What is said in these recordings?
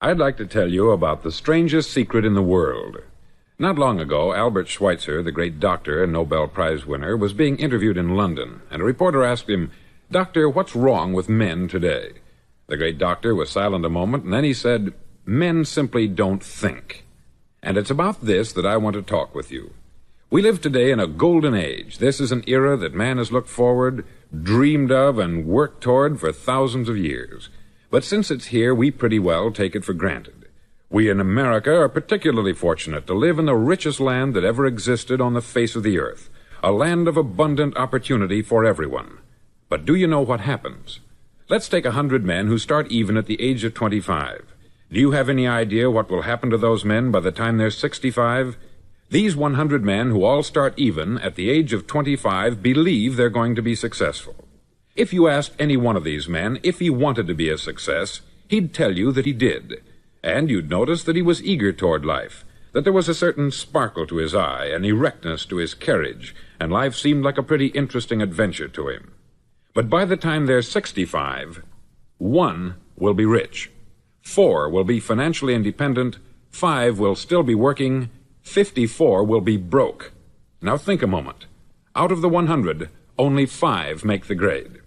I'd like to tell you about the strangest secret in the world. Not long ago, Albert Schweitzer, the great doctor and Nobel Prize winner, was being interviewed in London, and a reporter asked him, "Doctor, what's wrong with men today?" The great doctor was silent a moment, and then he said, "Men simply don't think." And it's about this that I want to talk with you. We live today in a golden age. This is an era that man has looked forward, dreamed of, and worked toward for thousands of years. But since it's here, we pretty well take it for granted. We in America are particularly fortunate to live in the richest land that ever existed on the face of the earth, a land of abundant opportunity for everyone. But do you know what happens? Let's take 100 men who start even at the age of 25. Do you have any idea what will happen to those men by the time they're 65? These 100 men who all start even at the age of 25 believe they're going to be successful. If you asked any one of these men if he wanted to be a success, he'd tell you that he did. And you'd notice that he was eager toward life, that there was a certain sparkle to his eye, an erectness to his carriage, and life seemed like a pretty interesting adventure to him. But by the time they're 65, 1 will be rich, 4 will be financially independent, 5 will still be working, 54 will be broke. Now think a moment. Out of the 100, only 5 make the grade.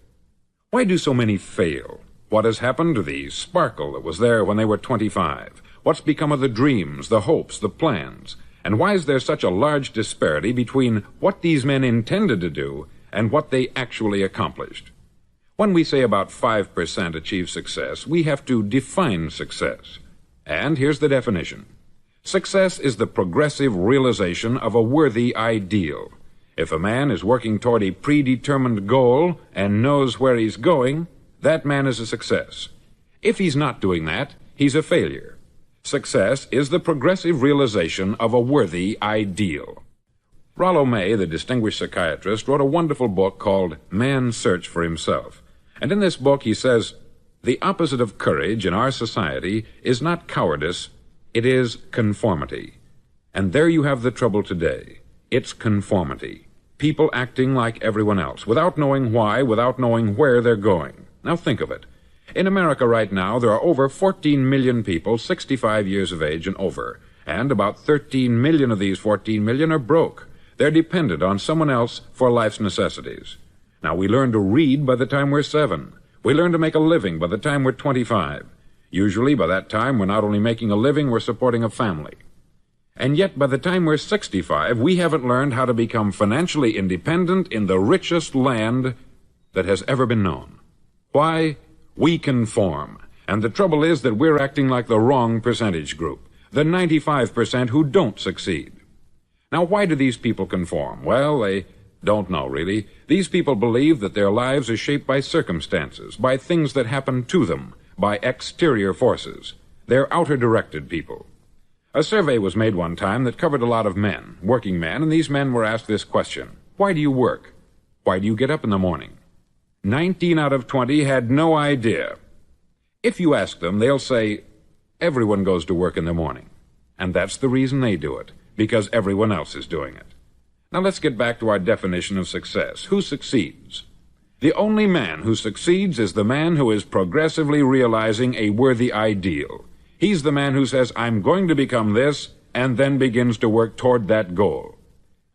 Why do so many fail? What has happened to the sparkle that was there when they were 25? What's become of the dreams, the hopes, the plans? And why is there such a large disparity between what these men intended to do and what they actually accomplished? When we say about 5% achieve success, we have to define success. And here's the definition. Success is the progressive realization of a worthy ideal. If a man is working toward a predetermined goal and knows where he's going, that man is a success. If he's not doing that, he's a failure. Success is the progressive realization of a worthy ideal. Rollo May, the distinguished psychiatrist, wrote a wonderful book called Man's Search for Himself. And in this book he says, the opposite of courage in our society is not cowardice, it is conformity. And there you have the trouble today. It's conformity. People acting like everyone else, without knowing why, without knowing where they're going. Now think of it. In America right now, there are over 14 million people 65 years of age and over, and about 13 million of these 14 million are broke. They're dependent on someone else for life's necessities. Now, we learn to read by the time we're 7. We learn to make a living by the time we're 25. Usually, by that time, we're not only making a living, we're supporting a family. And yet, by the time we're 65, we haven't learned how to become financially independent in the richest land that has ever been known. Why? We conform. And the trouble is that we're acting like the wrong percentage group, the 95% who don't succeed. Now, why do these people conform? Well, they don't know, really. These people believe that their lives are shaped by circumstances, by things that happen to them, by exterior forces. They're outer-directed people. A survey was made one time that covered a lot of men, working men, and these men were asked this question. Why do you work? Why do you get up in the morning? 19 out of 20 had no idea. If you ask them, they'll say, everyone goes to work in the morning. And that's the reason they do it, because everyone else is doing it. Now let's get back to our definition of success. Who succeeds? The only man who succeeds is the man who is progressively realizing a worthy ideal. He's the man who says, I'm going to become this, and then begins to work toward that goal.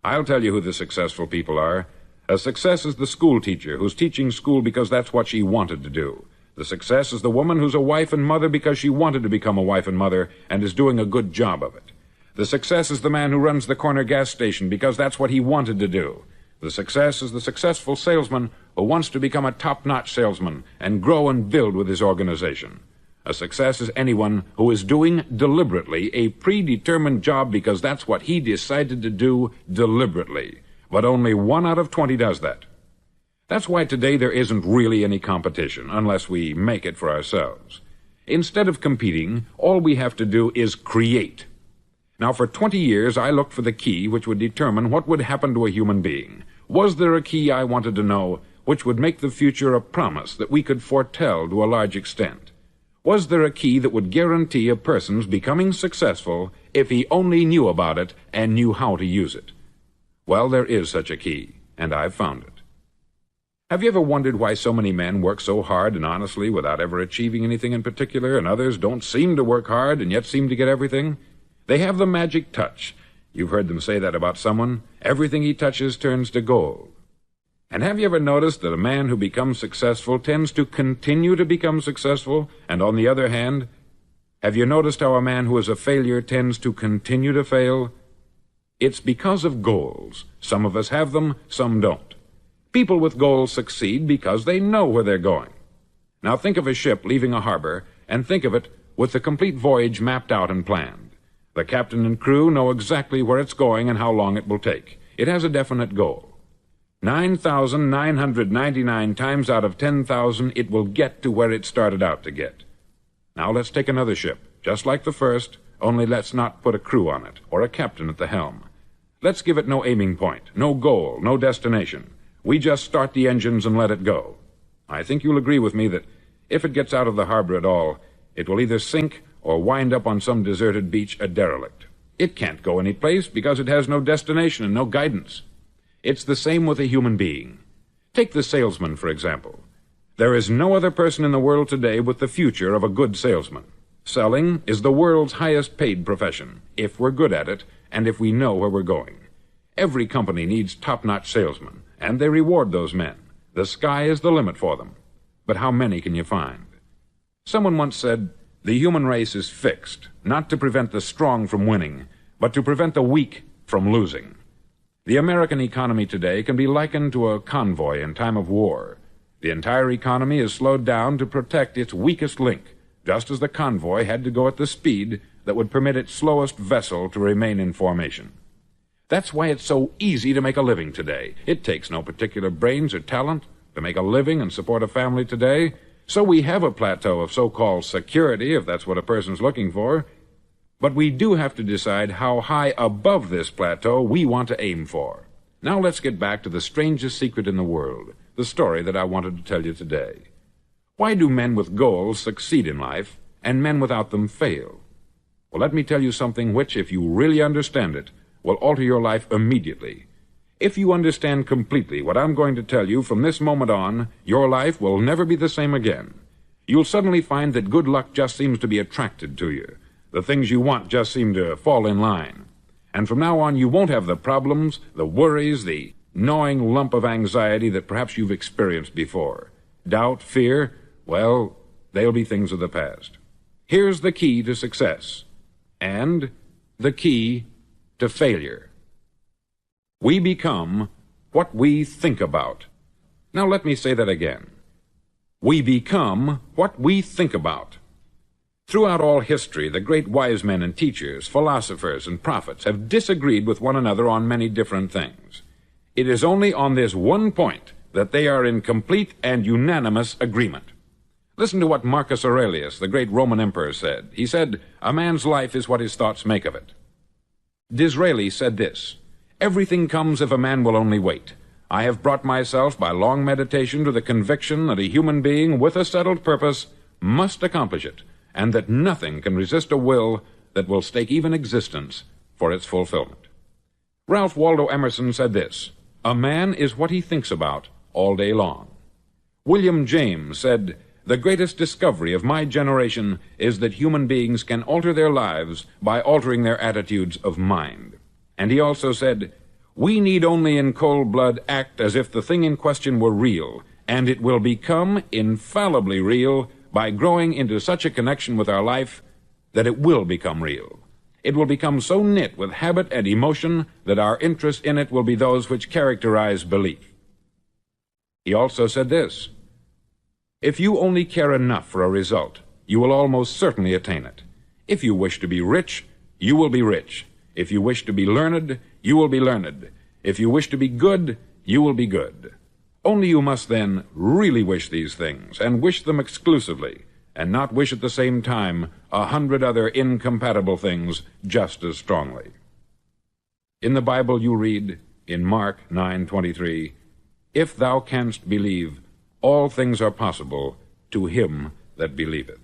I'll tell you who the successful people are. A success is the school teacher who's teaching school because that's what she wanted to do. The success is the woman who's a wife and mother because she wanted to become a wife and mother and is doing a good job of it. The success is the man who runs the corner gas station because that's what he wanted to do. The success is the successful salesman who wants to become a top-notch salesman and grow and build with his organization. A success is anyone who is doing deliberately a predetermined job because that's what he decided to do deliberately. But only 1 out of 20 does that. That's why today there isn't really any competition, unless we make it for ourselves. Instead of competing, all we have to do is create. Now, for 20 years, I looked for the key which would determine what would happen to a human being. Was there a key, I wanted to know, which would make the future a promise that we could foretell to a large extent? Was there a key that would guarantee a person's becoming successful if he only knew about it and knew how to use it? Well, there is such a key, and I've found it. Have you ever wondered why so many men work so hard and honestly without ever achieving anything in particular, and others don't seem to work hard and yet seem to get everything? They have the magic touch. You've heard them say that about someone. Everything he touches turns to gold. And have you ever noticed that a man who becomes successful tends to continue to become successful, and on the other hand, have you noticed how a man who is a failure tends to continue to fail? It's because of goals. Some of us have them, some don't. People with goals succeed because they know where they're going. Now think of a ship leaving a harbor, and think of it with the complete voyage mapped out and planned. The captain and crew know exactly where it's going and how long it will take. It has a definite goal. 9,999 times out of 10,000 it will get to where it started out to get. Now let's take another ship, just like the first, only let's not put a crew on it, or a captain at the helm. Let's give it no aiming point, no goal, no destination. We just start the engines and let it go. I think you'll agree with me that if it gets out of the harbor at all, it will either sink or wind up on some deserted beach a derelict. It can't go any place because it has no destination and no guidance. It's the same with a human being. Take the salesman, for example. There is no other person in the world today with the future of a good salesman. Selling is the world's highest paid profession, if we're good at it and if we know where we're going. Every company needs top-notch salesmen, and they reward those men. The sky is the limit for them. But how many can you find? Someone once said, the human race is fixed, not to prevent the strong from winning, but to prevent the weak from losing. The American economy today can be likened to a convoy in time of war. The entire economy is slowed down to protect its weakest link, just as the convoy had to go at the speed that would permit its slowest vessel to remain in formation. That's why it's so easy to make a living today. It takes no particular brains or talent to make a living and support a family today. So we have a plateau of so-called security, if that's what a person's looking for. But we do have to decide how high above this plateau we want to aim for. Now let's get back to the strangest secret in the world, the story that I wanted to tell you today. Why do men with goals succeed in life, and men without them fail? Well, let me tell you something which, if you really understand it, will alter your life immediately. If you understand completely what I'm going to tell you from this moment on, your life will never be the same again. You'll suddenly find that good luck just seems to be attracted to you. The things you want just seem to fall in line. And from now on, you won't have the problems, the worries, the gnawing lump of anxiety that perhaps you've experienced before. Doubt, fear, well, they'll be things of the past. Here's the key to success, and the key to failure. We become what we think about. Now let me say that again. We become what we think about. Throughout all history, the great wise men and teachers, philosophers and prophets have disagreed with one another on many different things. It is only on this one point that they are in complete and unanimous agreement. Listen to what Marcus Aurelius, the great Roman emperor, said. He said, "A man's life is what his thoughts make of it." Disraeli said this, "Everything comes if a man will only wait. I have brought myself by long meditation to the conviction that a human being with a settled purpose must accomplish it, and that nothing can resist a will that will stake even existence for its fulfillment." Ralph Waldo Emerson said this, "A man is what he thinks about all day long." William James said, "The greatest discovery of my generation is that human beings can alter their lives by altering their attitudes of mind." And he also said, "We need only in cold blood act as if the thing in question were real, and it will become infallibly real by growing into such a connection with our life that it will become real. It will become so knit with habit and emotion that our interest in it will be those which characterize belief." He also said this, "If you only care enough for a result, you will almost certainly attain it. If you wish to be rich, you will be rich. If you wish to be learned, you will be learned. If you wish to be good, you will be good. Only you must then really wish these things, and wish them exclusively, and not wish at the same time 100 other incompatible things just as strongly." In the Bible you read, in Mark 9:23, "If thou canst believe, all things are possible to him that believeth."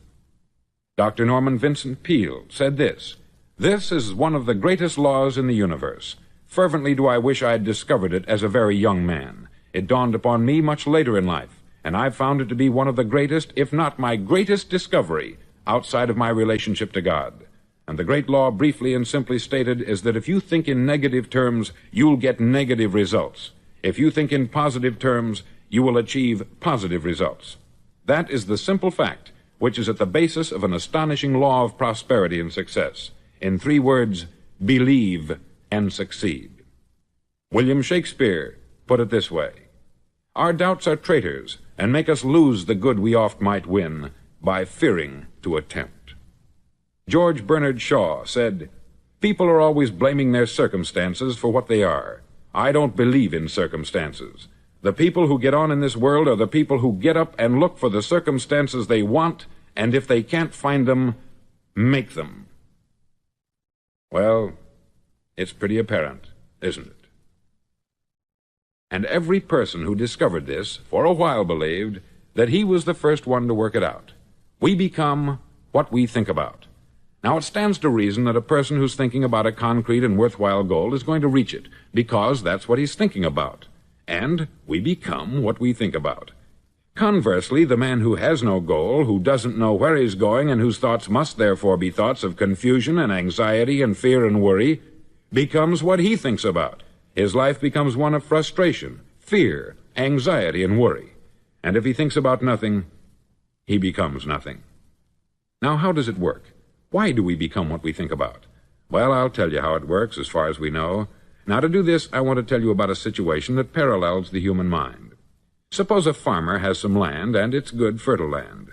Dr. Norman Vincent Peale said this, "This is one of the greatest laws in the universe. Fervently do I wish I had discovered it as a very young man. It dawned upon me much later in life, and I've found it to be one of the greatest, if not my greatest discovery outside of my relationship to God. And the great law, briefly and simply stated, is that if you think in negative terms, you'll get negative results. If you think in positive terms, you will achieve positive results. That is the simple fact which is at the basis of an astonishing law of prosperity and success. In 3 words, believe and succeed. William Shakespeare put it this way: "Our doubts are traitors, and make us lose the good we oft might win by fearing to attempt." George Bernard Shaw said, "People are always blaming their circumstances for what they are. I don't believe in circumstances. The people who get on in this world are the people who get up and look for the circumstances they want, and if they can't find them, make them." Well, it's pretty apparent, isn't it? And every person who discovered this for a while believed that he was the first one to work it out. We become what we think about. Now, it stands to reason that a person who's thinking about a concrete and worthwhile goal is going to reach it, because that's what he's thinking about. And we become what we think about. Conversely, the man who has no goal, who doesn't know where he's going, and whose thoughts must therefore be thoughts of confusion and anxiety and fear and worry, becomes what he thinks about. His life becomes one of frustration, fear, anxiety, and worry. And if he thinks about nothing, he becomes nothing. Now, how does it work? Why do we become what we think about? Well, I'll tell you how it works as far as we know. Now, to do this, I want to tell you about a situation that parallels the human mind. Suppose a farmer has some land, and it's good, fertile land.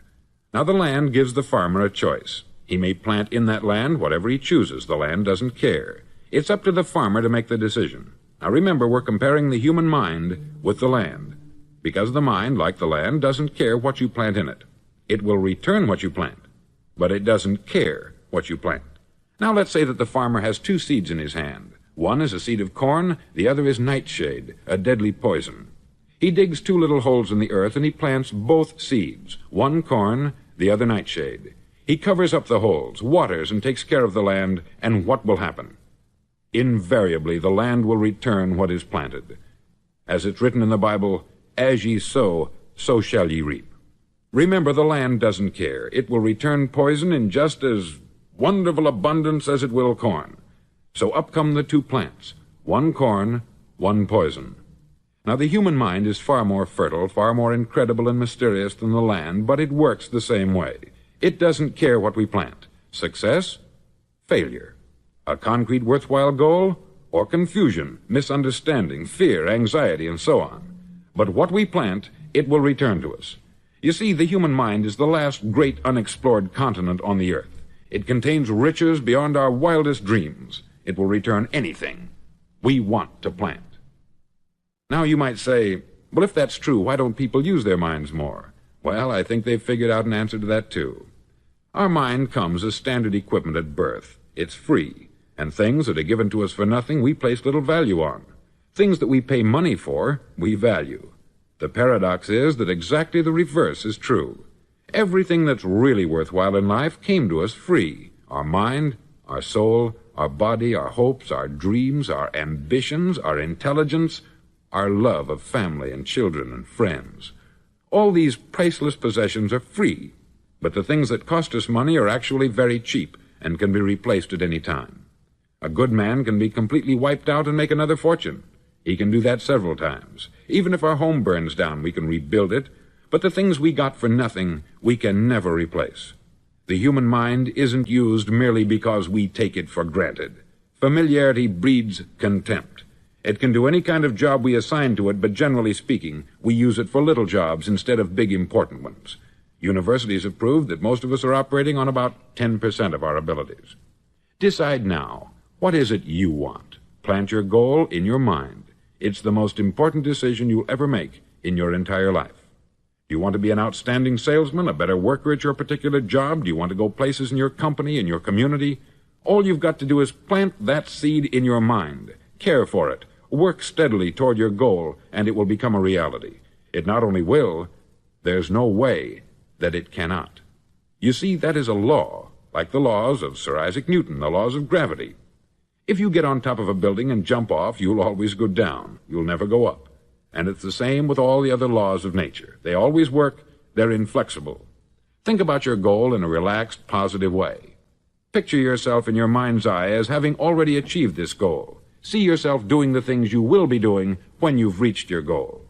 Now, the land gives the farmer a choice. He may plant in that land whatever he chooses. The land doesn't care. It's up to the farmer to make the decision. Now, remember, we're comparing the human mind with the land, because the mind, like the land, doesn't care what you plant in it. It will return what you plant, but it doesn't care what you plant. Now, let's say that the farmer has 2 seeds in his hand. One is a seed of corn, the other is nightshade, a deadly poison. He digs 2 little holes in the earth, and he plants both seeds, one corn, the other nightshade. He covers up the holes, waters, and takes care of the land, and what will happen? Invariably, the land will return what is planted. As it's written in the Bible, "As ye sow, so shall ye reap." Remember, the land doesn't care. It will return poison in just as wonderful abundance as it will corn. So up come the 2 plants, one corn, one poison. Now, the human mind is far more fertile, far more incredible and mysterious than the land, but it works the same way. It doesn't care what we plant. Success, failure. A concrete, worthwhile goal, or confusion, misunderstanding, fear, anxiety, and so on. But what we plant, it will return to us. You see, the human mind is the last great unexplored continent on the earth. It contains riches beyond our wildest dreams. It will return anything we want to plant. Now, you might say, well, if that's true, why don't people use their minds more? Well, I think they've figured out an answer to that, too. Our mind comes as standard equipment at birth. It's free, and things that are given to us for nothing we place little value on. Things that we pay money for, we value. The paradox is that exactly the reverse is true. Everything that's really worthwhile in life came to us free. Our mind, our soul, our body, our hopes, our dreams, our ambitions, our intelligence, our love of family and children and friends. All these priceless possessions are free, but the things that cost us money are actually very cheap and can be replaced at any time. A good man can be completely wiped out and make another fortune. He can do that several times. Even if our home burns down, we can rebuild it, but the things we got for nothing, we can never replace. The human mind isn't used merely because we take it for granted. Familiarity breeds contempt. It can do any kind of job we assign to it, but generally speaking, we use it for little jobs instead of big, important ones. Universities have proved that most of us are operating on about 10% of our abilities. Decide now, what is it you want? Plant your goal in your mind. It's the most important decision you'll ever make in your entire life. Do you want to be an outstanding salesman, a better worker at your particular job? Do you want to go places in your company, in your community? All you've got to do is plant that seed in your mind. Care for it. Work steadily toward your goal, and it will become a reality. It not only will, there's no way that it cannot. You see, that is a law, like the laws of Sir Isaac Newton, the laws of gravity. If you get on top of a building and jump off, you'll always go down. You'll never go up. And it's the same with all the other laws of nature. They always work. They're inflexible. Think about your goal in a relaxed, positive way. Picture yourself in your mind's eye as having already achieved this goal. See yourself doing the things you will be doing when you've reached your goal.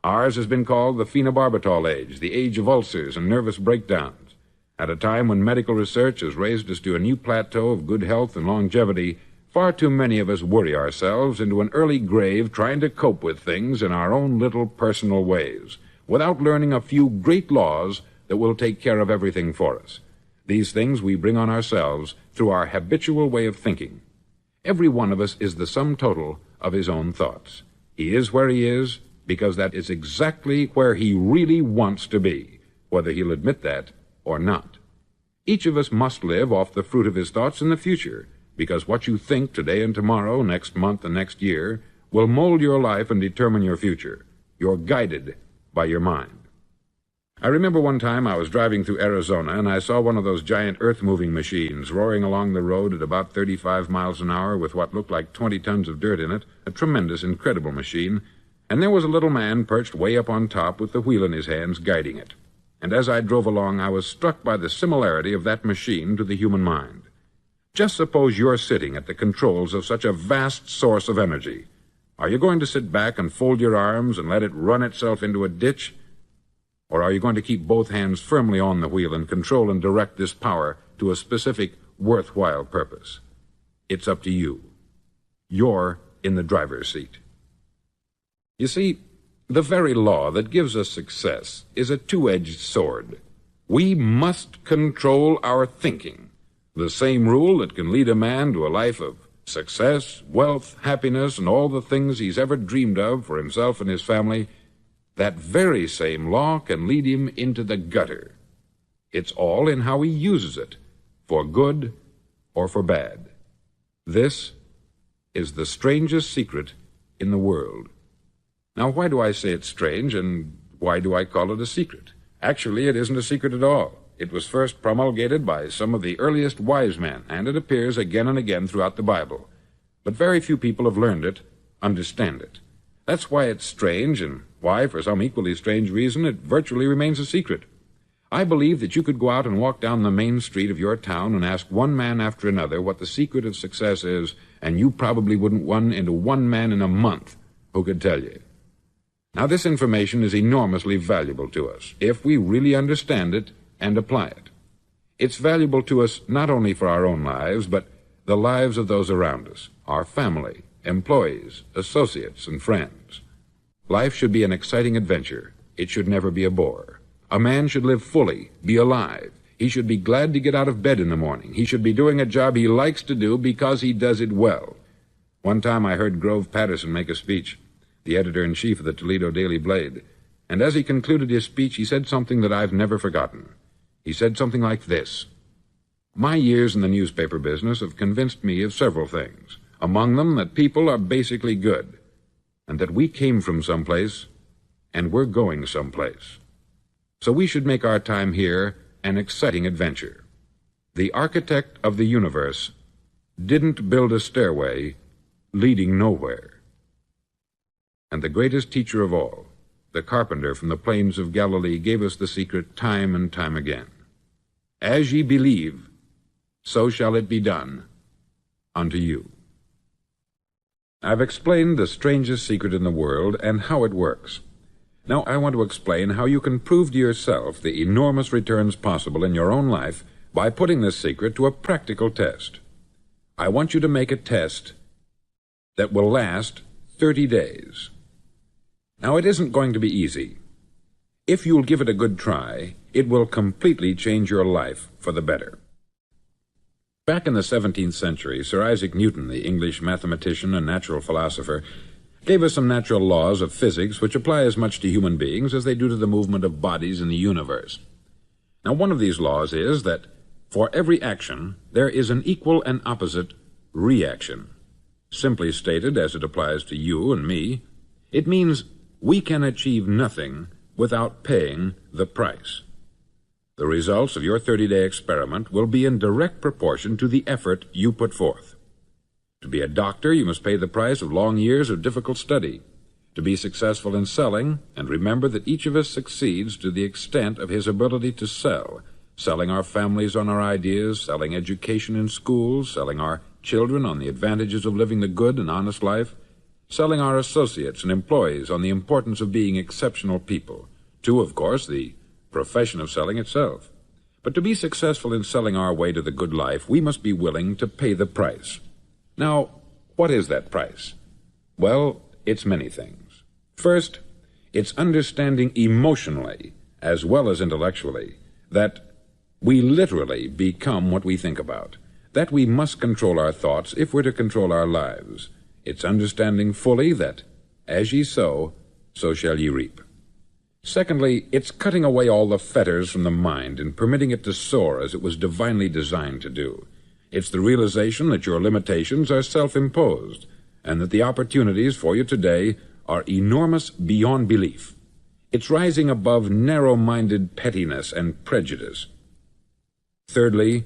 Ours has been called the phenobarbital age, the age of ulcers and nervous breakdowns. At a time when medical research has raised us to a new plateau of good health and longevity, far too many of us worry ourselves into an early grave trying to cope with things in our own little personal ways, without learning a few great laws that will take care of everything for us. These things we bring on ourselves through our habitual way of thinking. Every one of us is the sum total of his own thoughts. He is where he is because that is exactly where he really wants to be, whether he'll admit that or not. Each of us must live off the fruit of his thoughts in the future, because what you think today and tomorrow, next month and next year, will mold your life and determine your future. You're guided by your mind. I remember one time I was driving through Arizona and I saw one of those giant earth-moving machines roaring along the road at about 35 miles an hour with what looked like 20 tons of dirt in it, a tremendous, incredible machine, and there was a little man perched way up on top with the wheel in his hands guiding it. And as I drove along, I was struck by the similarity of that machine to the human mind. Just suppose you're sitting at the controls of such a vast source of energy. Are you going to sit back and fold your arms and let it run itself into a ditch? Or are you going to keep both hands firmly on the wheel and control and direct this power to a specific, worthwhile purpose? It's up to you. You're in the driver's seat. You see, the very law that gives us success is a two-edged sword. We must control our thinking. The same rule that can lead a man to a life of success, wealth, happiness, and all the things he's ever dreamed of for himself and his family, that very same law can lead him into the gutter. It's all in how he uses it, for good or for bad. This is the strangest secret in the world. Now, why do I say it's strange, and why do I call it a secret? Actually, it isn't a secret at all. It was first promulgated by some of the earliest wise men, and it appears again and again throughout the Bible. But very few people have learned it, understand it. That's why it's strange, and why, for some equally strange reason, it virtually remains a secret. I believe that you could go out and walk down the main street of your town and ask one man after another what the secret of success is, and you probably wouldn't run into one man in a month who could tell you. Now, this information is enormously valuable to us, if we really understand it and apply it. It's valuable to us not only for our own lives, but the lives of those around us, our family, employees, associates, and friends. Life should be an exciting adventure. It should never be a bore. A man should live fully, be alive. He should be glad to get out of bed in the morning. He should be doing a job he likes to do because he does it well. One time I heard Grove Patterson make a speech, the editor-in-chief of the Toledo Daily Blade, and as he concluded his speech, he said something that I've never forgotten. He said something like this: "My years in the newspaper business have convinced me of several things, among them that people are basically good, and that we came from someplace, and we're going someplace. So we should make our time here an exciting adventure. The architect of the universe didn't build a stairway leading nowhere." And the greatest teacher of all, the carpenter from the plains of Galilee, gave us the secret time and time again. "As ye believe, so shall it be done unto you." I've explained the strangest secret in the world and how it works. Now I want to explain how you can prove to yourself the enormous returns possible in your own life by putting this secret to a practical test. I want you to make a test that will last 30 days. Now, it isn't going to be easy. If you'll give it a good try, it will completely change your life for the better. Back in the 17th century, Sir Isaac Newton, the English mathematician and natural philosopher, gave us some natural laws of physics which apply as much to human beings as they do to the movement of bodies in the universe. Now, one of these laws is that for every action, there is an equal and opposite reaction. Simply stated, as it applies to you and me, it means we can achieve nothing without paying the price. The results of your 30-day experiment will be in direct proportion to the effort you put forth. To be a doctor, you must pay the price of long years of difficult study. To be successful in selling, and remember that each of us succeeds to the extent of his ability to sell, selling our families on our ideas, selling education in schools, selling our children on the advantages of living the good and honest life, selling our associates and employees on the importance of being exceptional people, to, of course, the profession of selling itself. But to be successful in selling our way to the good life, we must be willing to pay the price. Now, what is that price? Well, it's many things. First, it's understanding emotionally, as well as intellectually, that we literally become what we think about, that we must control our thoughts if we're to control our lives. It's understanding fully that, as ye sow, so shall ye reap. Secondly, it's cutting away all the fetters from the mind and permitting it to soar as it was divinely designed to do. It's the realization that your limitations are self-imposed, and that the opportunities for you today are enormous beyond belief. It's rising above narrow-minded pettiness and prejudice. Thirdly,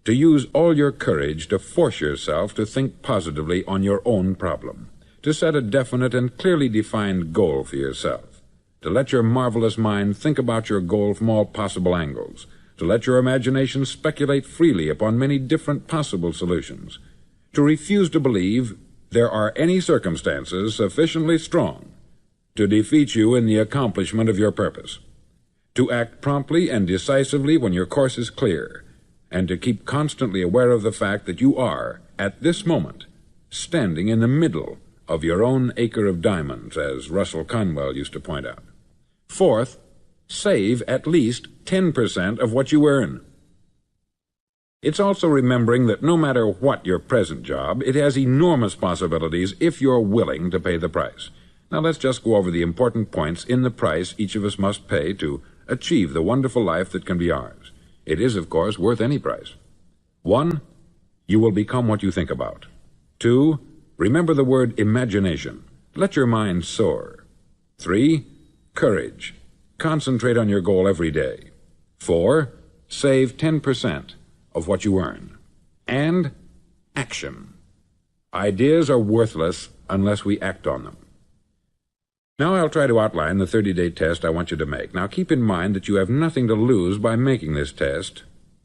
to use all your courage to force yourself to think positively on your own problem, to set a definite and clearly defined goal for yourself, to let your marvelous mind think about your goal from all possible angles, to let your imagination speculate freely upon many different possible solutions, to refuse to believe there are any circumstances sufficiently strong to defeat you in the accomplishment of your purpose, to act promptly and decisively when your course is clear, and to keep constantly aware of the fact that you are, at this moment, standing in the middle of your own acre of diamonds, as Russell Conwell used to point out. Fourth, save at least 10% of what you earn. It's also remembering that no matter what your present job, it has enormous possibilities if you're willing to pay the price. Now let's just go over the important points in the price each of us must pay to achieve the wonderful life that can be ours. It is, of course, worth any price. 1, you will become what you think about. 2, remember the word imagination. Let your mind soar. 3, courage. Concentrate on your goal every day. 4, save 10% of what you earn. And action. Ideas are worthless unless we act on them. Now I'll try to outline the 30-day test I want you to make. Now keep in mind that you have nothing to lose by making this test,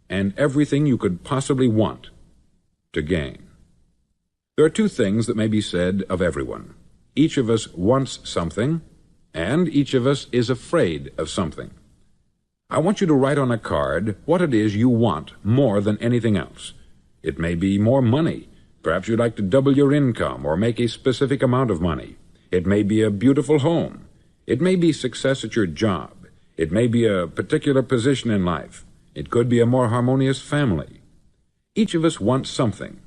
and everything you could possibly want to gain. There are 2 things that may be said of everyone. Each of us wants something, and each of us is afraid of something. I want you to write on a card what it is you want more than anything else. It may be more money. Perhaps you'd like to double your income or make a specific amount of money. It may be a beautiful home. It may be success at your job. It may be a particular position in life. It could be a more harmonious family. Each of us wants something.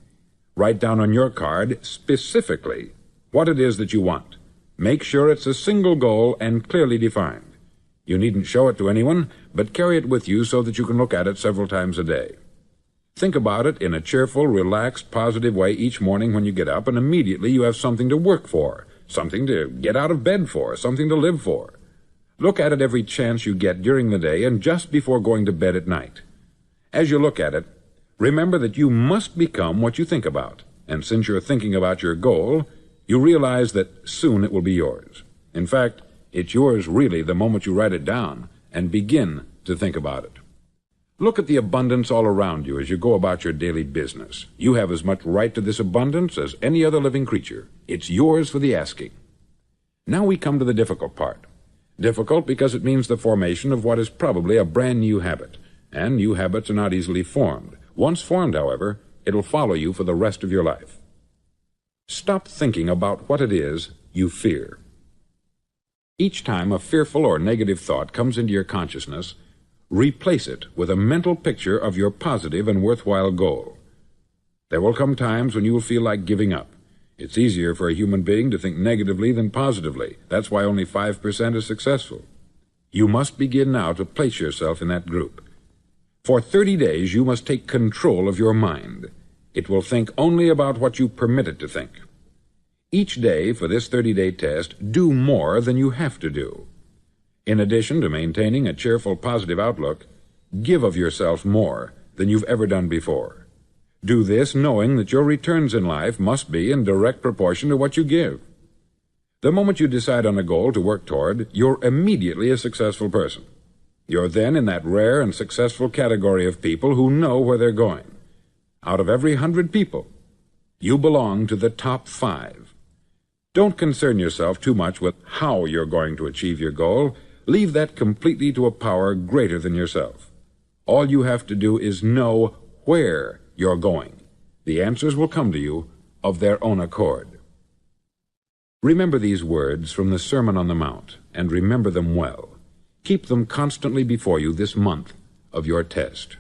Write down on your card specifically what it is that you want. Make sure it's a single goal and clearly defined. You needn't show it to anyone, but carry it with you so that you can look at it several times a day. Think about it in a cheerful, relaxed, positive way each morning when you get up, and immediately you have something to work for, something to get out of bed for, something to live for. Look at it every chance you get during the day and just before going to bed at night. As you look at it, remember that you must become what you think about, and since you're thinking about your goal, you realize that soon it will be yours. In fact, it's yours really the moment you write it down and begin to think about it. Look at the abundance all around you as you go about your daily business. You have as much right to this abundance as any other living creature. It's yours for the asking. Now we come to the difficult part. Difficult because it means the formation of what is probably a brand new habit, and new habits are not easily formed. Once formed, however, it'll follow you for the rest of your life. Stop thinking about what it is you fear. Each time a fearful or negative thought comes into your consciousness, replace it with a mental picture of your positive and worthwhile goal. There will come times when you will feel like giving up. It's easier for a human being to think negatively than positively. That's why only 5% is successful. You must begin now to place yourself in that group. For 30 days, you must take control of your mind. It will think only about what you permit it to think. Each day for this 30-day test, do more than you have to do. In addition to maintaining a cheerful, positive outlook, give of yourself more than you've ever done before. Do this knowing that your returns in life must be in direct proportion to what you give. The moment you decide on a goal to work toward, you're immediately a successful person. You're then in that rare and successful category of people who know where they're going. Out of every 100 people, you belong to the top 5. Don't concern yourself too much with how you're going to achieve your goal. Leave that completely to a power greater than yourself. All you have to do is know where you're going. The answers will come to you of their own accord. Remember these words from the Sermon on the Mount, and remember them well. Keep them constantly before you this month of your test.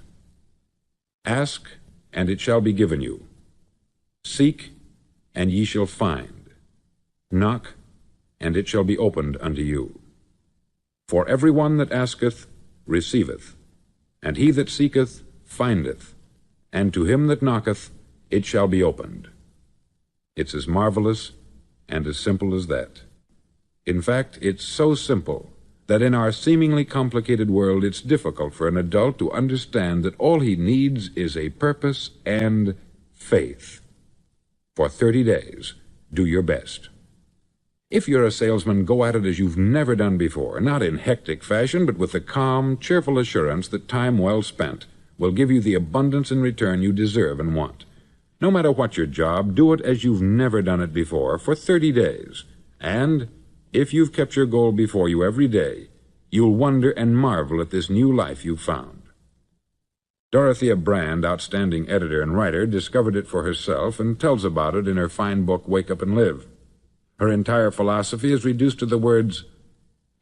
Ask, and it shall be given you. Seek, and ye shall find. Knock, and it shall be opened unto you. For every one that asketh receiveth, and he that seeketh findeth, and to him that knocketh it shall be opened. It's as marvelous and as simple as that. In fact, it's so simple that in our seemingly complicated world it's difficult for an adult to understand that all he needs is a purpose and faith. For 30 days, do your best. If you're a salesman, go at it as you've never done before, not in hectic fashion, but with the calm, cheerful assurance that time well spent will give you the abundance in return you deserve and want. No matter what your job, do it as you've never done it before for 30 days. And if you've kept your goal before you every day, you'll wonder and marvel at this new life you've found. Dorothea Brand, outstanding editor and writer, discovered it for herself and tells about it in her fine book, Wake Up and Live. Her entire philosophy is reduced to the words,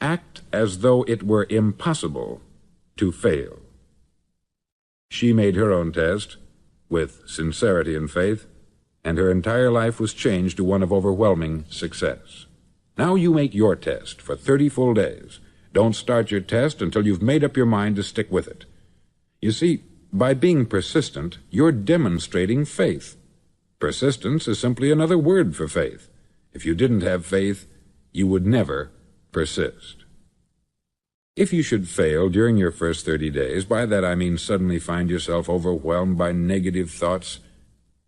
act as though it were impossible to fail. She made her own test with sincerity and faith, and her entire life was changed to one of overwhelming success. Now you make your test for 30 full days. Don't start your test until you've made up your mind to stick with it. You see, by being persistent, you're demonstrating faith. Persistence is simply another word for faith. If you didn't have faith, you would never persist. If you should fail during your first 30 days, by that I mean suddenly find yourself overwhelmed by negative thoughts,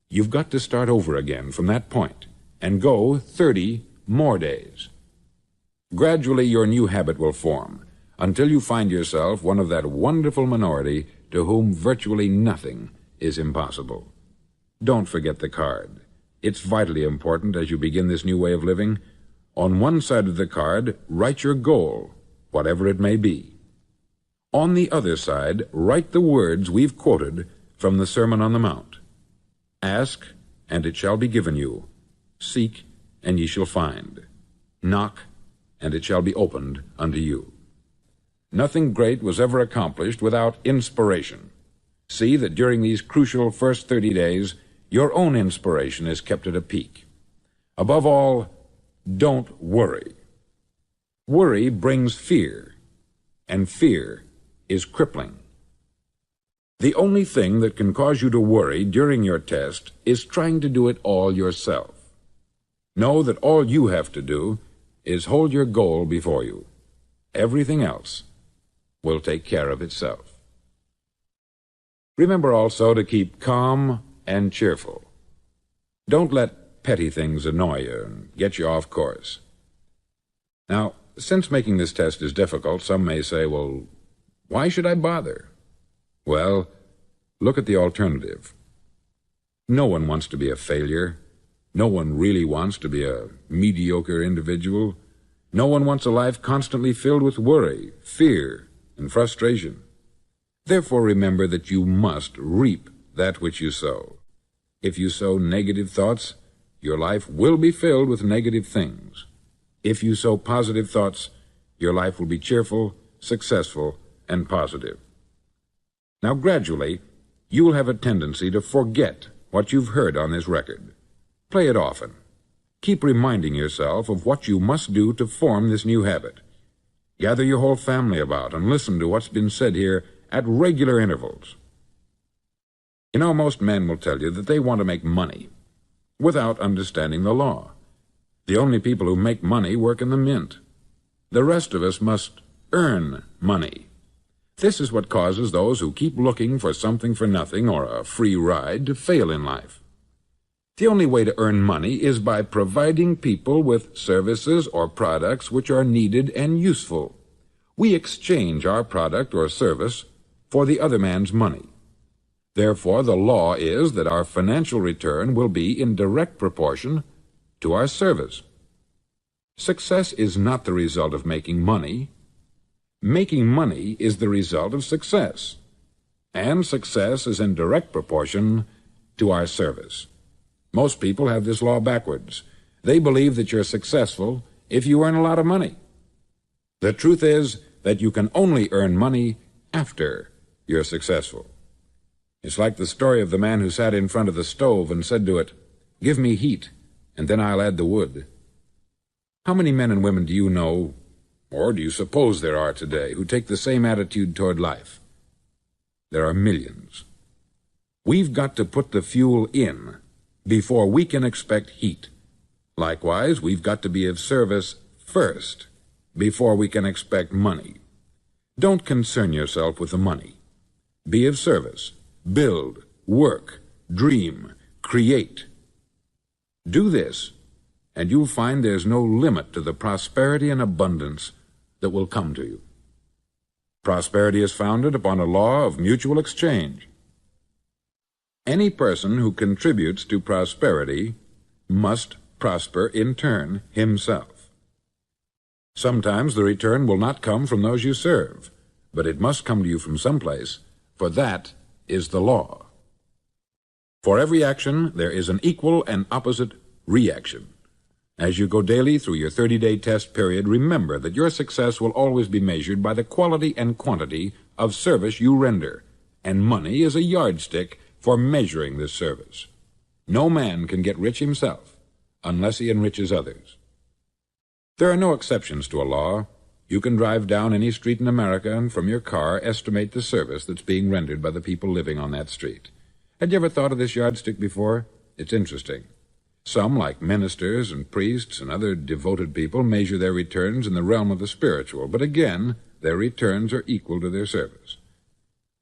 you've got to start over again from that point and go 30 more days. Gradually your new habit will form until you find yourself one of that wonderful minority to whom virtually nothing is impossible. Don't forget the card. It's vitally important as you begin this new way of living. On one side of the card, write your goal, whatever it may be. On the other side, write the words we've quoted from the Sermon on the Mount. Ask, and it shall be given you. Seek, and ye shall find. Knock, and it shall be opened unto you. Nothing great was ever accomplished without inspiration. See that during these crucial first 30 days, your own inspiration is kept at a peak. Above all, don't worry. Worry brings fear, and fear is crippling. The only thing that can cause you to worry during your test is trying to do it all yourself. Know that all you have to do is hold your goal before you. Everything else will take care of itself. Remember also to keep calm and cheerful. Don't let petty things annoy you and get you off course. Now, since making this test is difficult, some may say, well, why should I bother? Well, look at the alternative. No one wants to be a failure. No one really wants to be a mediocre individual. No one wants a life constantly filled with worry, fear, and frustration. Therefore, remember that you must reap that which you sow. If you sow negative thoughts, your life will be filled with negative things. If you sow positive thoughts, your life will be cheerful, successful, and positive. Now, gradually, you will have a tendency to forget what you've heard on this record. Play it often. Keep reminding yourself of what you must do to form this new habit. Gather your whole family about and listen to what's been said here at regular intervals. You know, most men will tell you that they want to make money without understanding the law. The only people who make money work in the mint. The rest of us must earn money. This is what causes those who keep looking for something for nothing or a free ride to fail in life. The only way to earn money is by providing people with services or products which are needed and useful. We exchange our product or service for the other man's money. Therefore, the law is that our financial return will be in direct proportion to our service. Success is not the result of making money. Making money is the result of success, and success is in direct proportion to our service. Most people have this law backwards. They believe that you're successful if you earn a lot of money. The truth is that you can only earn money after you're successful. It's like the story of the man who sat in front of the stove and said to it, "Give me heat, and then I'll add the wood." How many men and women do you know, or do you suppose there are today, who take the same attitude toward life? There are millions. We've got to put the fuel in before we can expect heat. Likewise, we've got to be of service first before we can expect money. Don't concern yourself with the money. Be of service. Build, work, dream, create. Do this, and you'll find there's no limit to the prosperity and abundance that will come to you. Prosperity is founded upon a law of mutual exchange. Any person who contributes to prosperity must prosper in turn himself. Sometimes the return will not come from those you serve, but it must come to you from someplace, for that is the law. For every action, there is an equal and opposite reaction. As you go daily through your 30-day test period, remember that your success will always be measured by the quality and quantity of service you render, and money is a yardstick for measuring this service. No man can get rich himself unless he enriches others. There are no exceptions to a law. You can drive down any street in America and from your car estimate the service that's being rendered by the people living on that street. Had you ever thought of this yardstick before? It's interesting. Some, like ministers and priests and other devoted people, measure their returns in the realm of the spiritual, but again, their returns are equal to their service.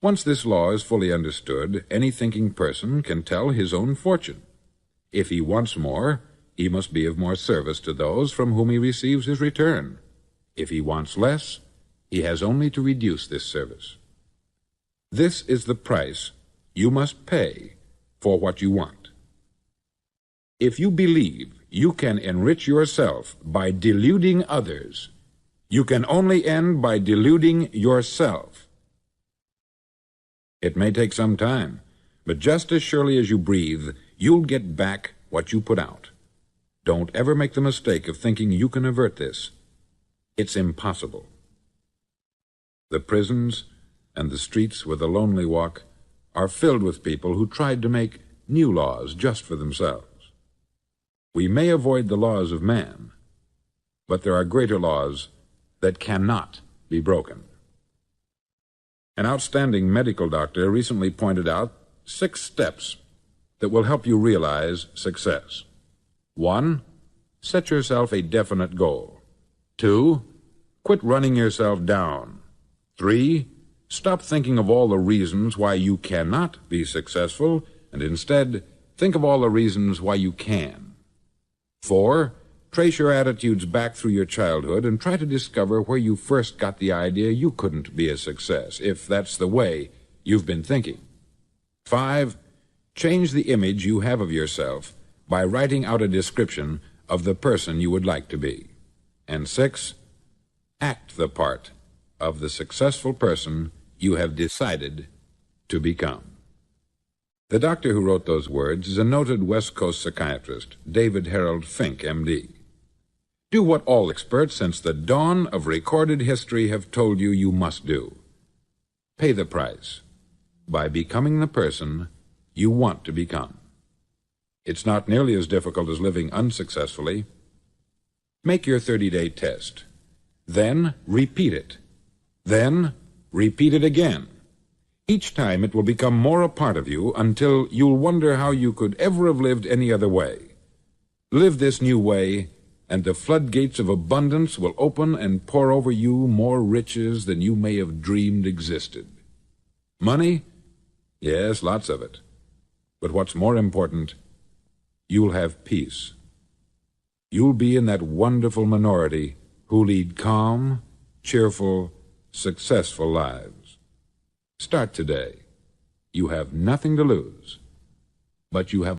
Once this law is fully understood, any thinking person can tell his own fortune. If he wants more, he must be of more service to those from whom he receives his return. If he wants less, he has only to reduce this service. This is the price you must pay for what you want. If you believe you can enrich yourself by deluding others, you can only end by deluding yourself. It may take some time, but just as surely as you breathe, you'll get back what you put out. Don't ever make the mistake of thinking you can avert this. It's impossible. The prisons and the streets where the lonely walk are filled with people who tried to make new laws just for themselves. We may avoid the laws of man, but there are greater laws that cannot be broken. An outstanding medical doctor recently pointed out 6 steps that will help you realize success. 1. Set yourself a definite goal. 2. Quit running yourself down. 3. Stop thinking of all the reasons why you cannot be successful, and instead think of all the reasons why you can. 4. Trace your attitudes back through your childhood and try to discover where you first got the idea you couldn't be a success, if that's the way you've been thinking. 5. Change the image you have of yourself by writing out a description of the person you would like to be. And 6. Act the part of the successful person you have decided to become. The doctor who wrote those words is a noted West Coast psychiatrist, David Harold Fink, M.D. Do what all experts since the dawn of recorded history have told you you must do. Pay the price by becoming the person you want to become. It's not nearly as difficult as living unsuccessfully. Make your 30-day test. Then repeat it. Then repeat it again. Each time it will become more a part of you until you'll wonder how you could ever have lived any other way. Live this new way, and the floodgates of abundance will open and pour over you more riches than you may have dreamed existed. Money? Yes, lots of it. But what's more important you'll have peace. You'll be in that wonderful minority who lead calm, cheerful, successful lives. Start today. You have nothing to lose, but you have